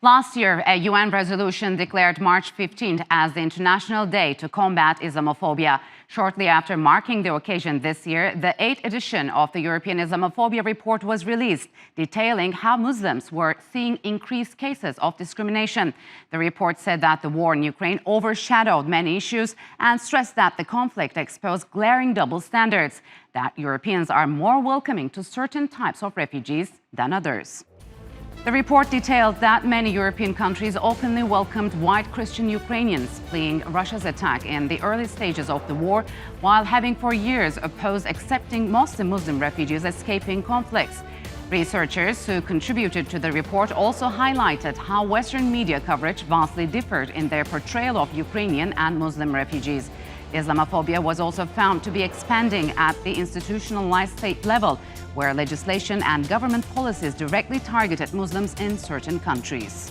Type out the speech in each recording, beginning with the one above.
Last year, a UN resolution declared March 15th as the International Day to Combat Islamophobia. Shortly after marking the occasion this year, the 8th edition of the European Islamophobia Report was released, detailing how Muslims were seeing increased cases of discrimination. The report said that the war in Ukraine overshadowed many issues and stressed that the conflict exposed glaring double standards, that Europeans are more welcoming to certain types of refugees than others. The report detailed that many European countries openly welcomed white Christian Ukrainians fleeing Russia's attack in the early stages of the war, while having for years opposed accepting mostly Muslim refugees escaping conflicts. Researchers who contributed to the report also highlighted how Western media coverage vastly differed in their portrayal of Ukrainian and Muslim refugees. Islamophobia was also found to be expanding at the institutionalized state level, where legislation and government policies directly targeted Muslims in certain countries.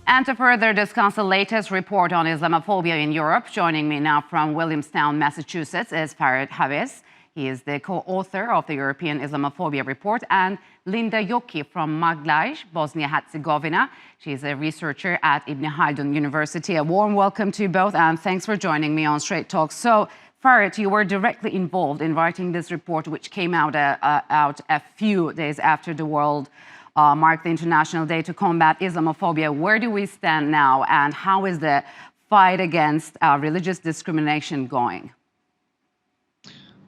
And to further discuss the latest report on Islamophobia in Europe, joining me now from Williamstown, Massachusetts, is Farid Havis. He is the co-author of the European Islamophobia Report, and Linda Yoki from Maglaj, Bosnia-Herzegovina. She's a researcher at Ibn Haldun University. A warm welcome to you both, and thanks for joining me on Straight Talk. So, Farid, you were directly involved in writing this report, which came out a few days after the world marked the International Day to Combat Islamophobia. Where do we stand now, and how is the fight against religious discrimination going?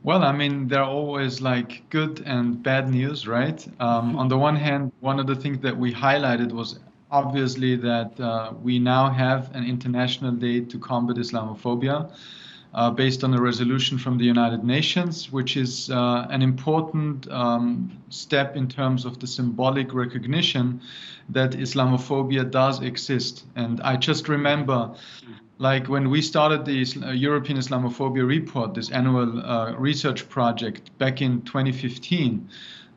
Well, I mean, there are always like good and bad news, right? On the one hand, one of the things that we highlighted was obviously that we now have an International Day to Combat Islamophobia based on a resolution from the United Nations, which is an important step in terms of the symbolic recognition that Islamophobia does exist. And I just remember, like when we started the European Islamophobia Report, this annual research project back in 2015,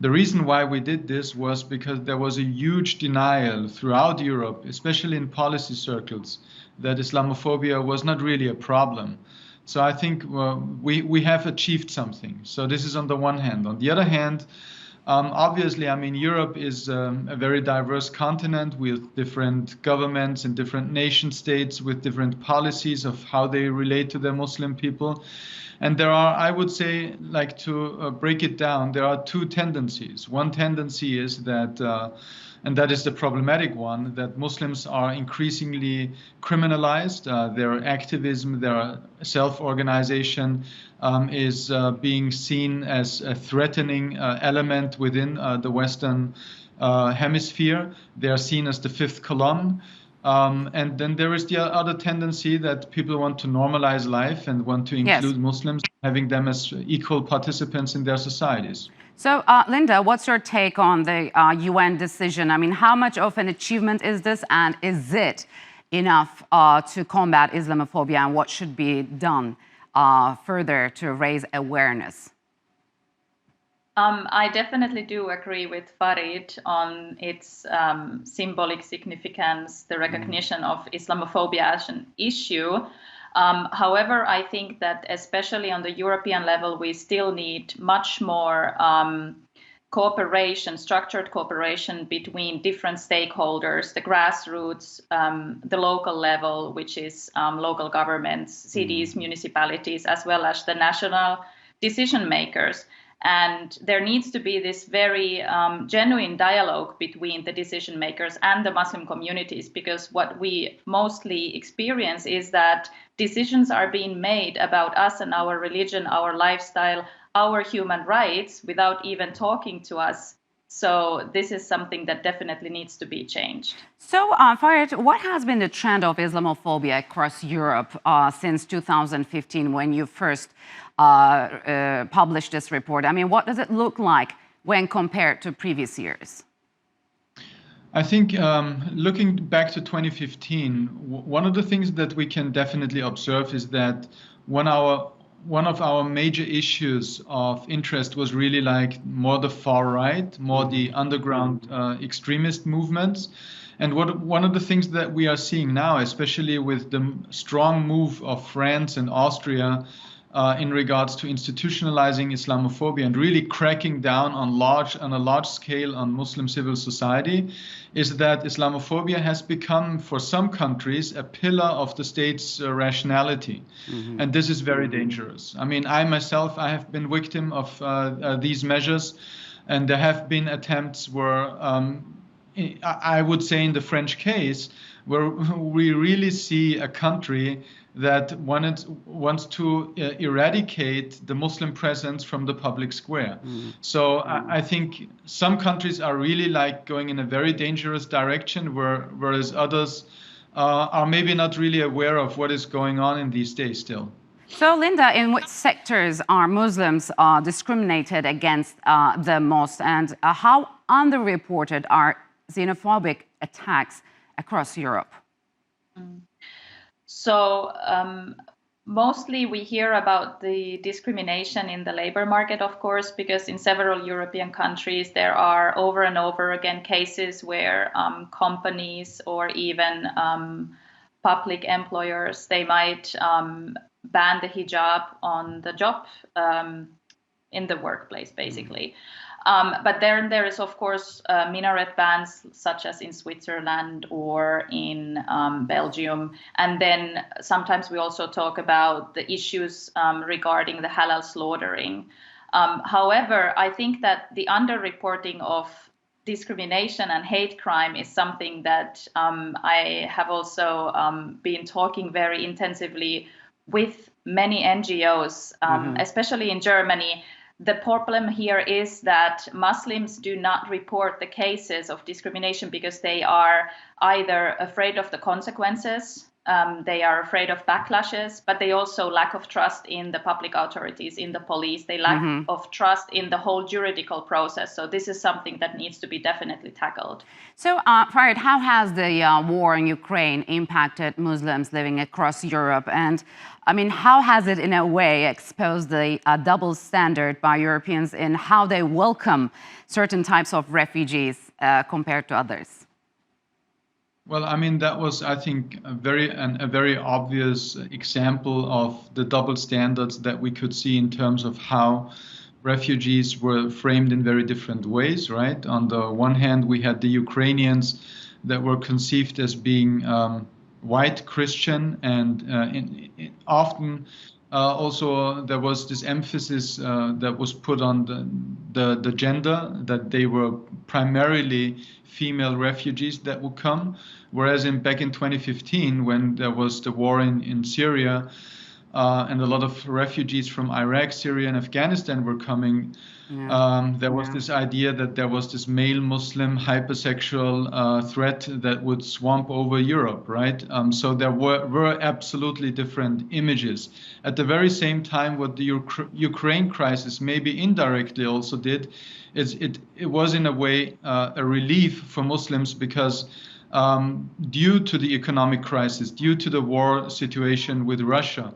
the reason why we did this was because there was a huge denial throughout Europe, especially in policy circles, that Islamophobia was not really a problem. So I think we have achieved something. So this is on the one hand. On the other hand, obviously, I mean, Europe is a very diverse continent with different governments and different nation states with different policies of how they relate to their Muslim people. And there are, I would say, like to break it down, there are two tendencies. One tendency is that, and that is the problematic one, that Muslims are increasingly criminalized. Their activism, their self-organization is being seen as a threatening element within the Western hemisphere. They are seen as the fifth column. And then there is the other tendency that people want to normalize life and want to include Muslims, having them as equal participants in their societies. So, Linda, what's your take on the UN decision? I mean, how much of an achievement is this, and is it enough to combat Islamophobia, and what should be done further to raise awareness? I definitely do agree with Farid on its symbolic significance, the recognition of Islamophobia as an issue. However, I think that especially on the European level, we still need much more cooperation, structured cooperation between different stakeholders, the grassroots, the local level, which is local governments, cities, municipalities, as well as the national decision makers. And there needs to be this very genuine dialogue between the decision makers and the Muslim communities, because what we mostly experience is that decisions are being made about us and our religion, our lifestyle, our human rights without even talking to us. So this is something that definitely needs to be changed. So, Farid, what has been the trend of Islamophobia across Europe since 2015 when you first published this report? I mean, what does it look like when compared to previous years? I think looking back to 2015, one of the things that we can definitely observe is that one of our major issues of interest was really like more the far right, more the underground extremist movements. And one of the things that we are seeing now, especially with the strong move of France and Austria in regards to institutionalizing Islamophobia and really cracking down on a large scale on Muslim civil society, is that Islamophobia has become, for some countries, a pillar of the state's rationality. And this is very dangerous. I mean, I myself, I have been victim of these measures, and there have been attempts where, I would say in the French case, where we really see a country that wants to eradicate the Muslim presence from the public square. So I think some countries are really like going in a very dangerous direction, whereas others are maybe not really aware of what is going on in these days still. So, Linda, in which sectors are Muslims discriminated against the most, and how underreported are xenophobic attacks across Europe? So mostly we hear about the discrimination in the labor market, of course, because in several European countries there are over and over again cases where companies or even public employers, they might ban the hijab on the job in the workplace, basically. But then there is, of course, minaret bans, such as in Switzerland or in Belgium. And then sometimes we also talk about the issues regarding the halal slaughtering. However, I think that the underreporting of discrimination and hate crime is something that I have also been talking very intensively with many NGOs, especially in Germany. The problem here is that Muslims do not report the cases of discrimination because they are either afraid of the consequences, they are afraid of backlashes, but they also lack of trust in the public authorities, in the police. They lack of trust in the whole juridical process. So this is something that needs to be definitely tackled. So, Farid, how has the war in Ukraine impacted Muslims living across Europe? And I mean, how has it in a way exposed the double standard by Europeans in how they welcome certain types of refugees compared to others? Well, I mean, that was, I think, a very obvious example of the double standards that we could see in terms of how refugees were framed in very different ways, right? On the one hand, we had the Ukrainians that were conceived as being white Christian, and often also there was this emphasis that was put on the gender, that they were primarily female refugees that would come, whereas back in 2015, when there was the war in Syria, and a lot of refugees from Iraq, Syria, and Afghanistan were coming. There was this idea that there was this male Muslim hypersexual threat that would swamp over Europe, right? So there were absolutely different images. At the very same time, what the Ukraine crisis maybe indirectly also did is it was in a way a relief for Muslims, because due to the economic crisis, due to the war situation with Russia,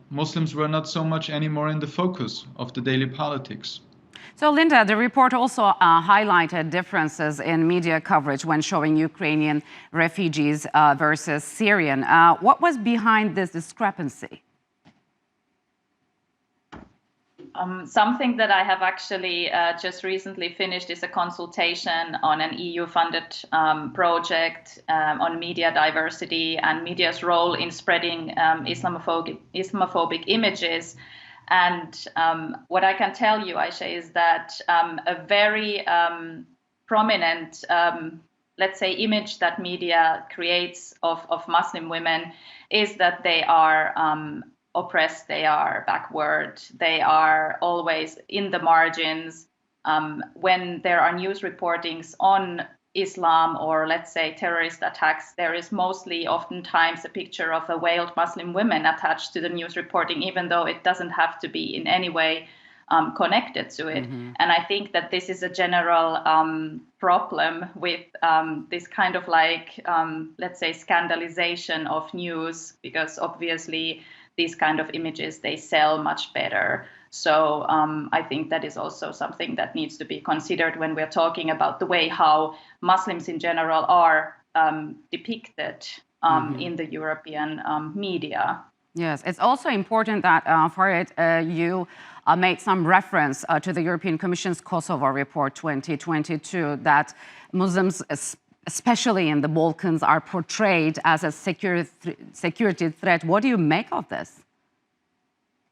Muslims were not so much anymore in the focus of the daily politics. So, Linda, the report also highlighted differences in media coverage when showing Ukrainian refugees versus Syrian. What was behind this discrepancy? Something that I have actually just recently finished is a consultation on an EU-funded project on media diversity and media's role in spreading Islamophobic images. And what I can tell you, Aisha, is that a very prominent, let's say, image that media creates of Muslim women is that they are oppressed, they are backward, they are always in the margins. When there are news reportings on Islam or, let's say, terrorist attacks, there is mostly oftentimes a picture of a veiled Muslim women attached to the news reporting, even though it doesn't have to be in any way connected to it. And I think that this is a general problem with this kind of like, let's say, scandalization of news, because obviously these kind of images, they sell much better. So I think that is also something that needs to be considered when we're talking about the way how Muslims in general are depicted in the European media. Yes, it's also important that, Farid, you made some reference to the European Commission's Kosovo Report 2022, that Muslims, especially in the Balkans, are portrayed as a security threat. What do you make of this?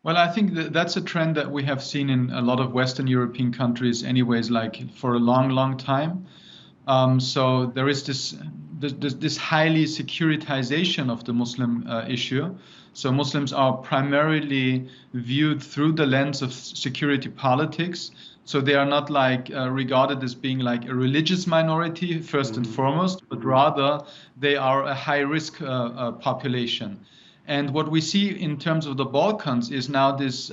Well, I think that's a trend that we have seen in a lot of Western European countries anyways, like for a long, long time. So there is this highly securitization of the Muslim issue. So Muslims are primarily viewed through the lens of security politics. So they are not like regarded as being like a religious minority first and foremost, but rather they are a high-risk population. And what we see in terms of the Balkans is now this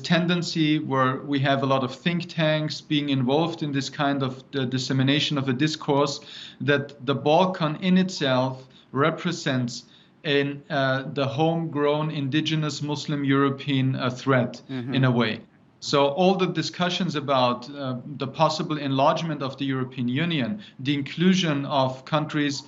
tendency where we have a lot of think tanks being involved in this kind of the dissemination of a discourse that the Balkan in itself represents the homegrown indigenous Muslim European threat in a way. So all the discussions about the possible enlargement of the European Union, the inclusion of countries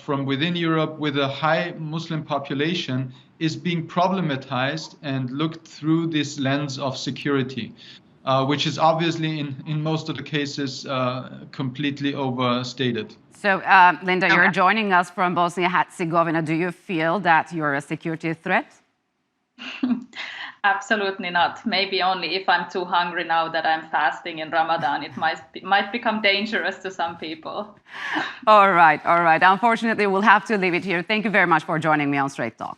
from within Europe with a high Muslim population is being problematized and looked through this lens of security, which is obviously in most of the cases completely overstated. So, Linda, you're joining us from Bosnia-Herzegovina. Do you feel that you're a security threat? Absolutely not. Maybe only if I'm too hungry now that I'm fasting in Ramadan, it might become dangerous to some people. All right, all right. Unfortunately, we'll have to leave it here. Thank you very much for joining me on Straight Talk.